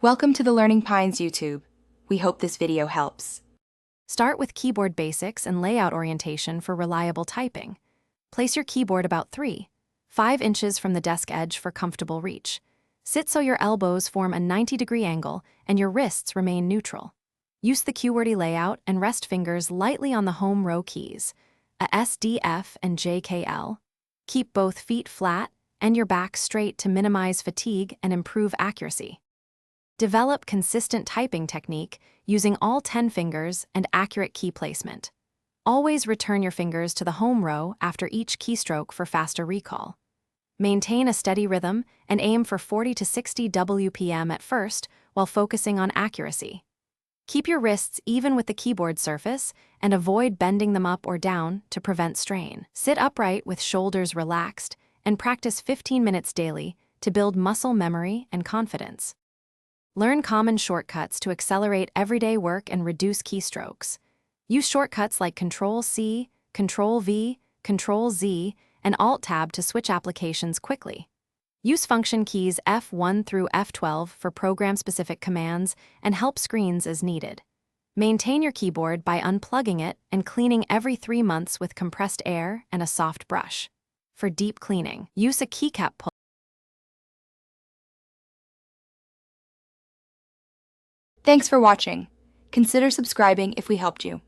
Welcome to the Learning Pines YouTube. We hope this video helps. Start with keyboard basics and layout orientation for reliable typing. Place your keyboard about 3-5 inches from the desk edge for comfortable reach. Sit so your elbows form a 90-degree angle and your wrists remain neutral. Use the QWERTY layout and rest fingers lightly on the home row keys, a S, D, F, and J, K, L. Keep both feet flat and your back straight to minimize fatigue and improve accuracy. Develop consistent typing technique using all 10 fingers and accurate key placement. Always return your fingers to the home row after each keystroke for faster recall. Maintain a steady rhythm and aim for 40 to 60 WPM at first while focusing on accuracy. Keep your wrists even with the keyboard surface and avoid bending them up or down to prevent strain. Sit upright with shoulders relaxed and practice 15 minutes daily to build muscle memory and confidence. Learn common shortcuts to accelerate everyday work and reduce keystrokes. Use shortcuts like Ctrl-C, Ctrl-V, Ctrl-Z, and Alt-Tab to switch applications quickly. Use function keys F1 through F12 for program-specific commands and help screens as needed. Maintain your keyboard by unplugging it and cleaning every 3 months with compressed air and a soft brush. For deep cleaning, use a keycap pull. Thanks for watching. Consider subscribing if we helped you.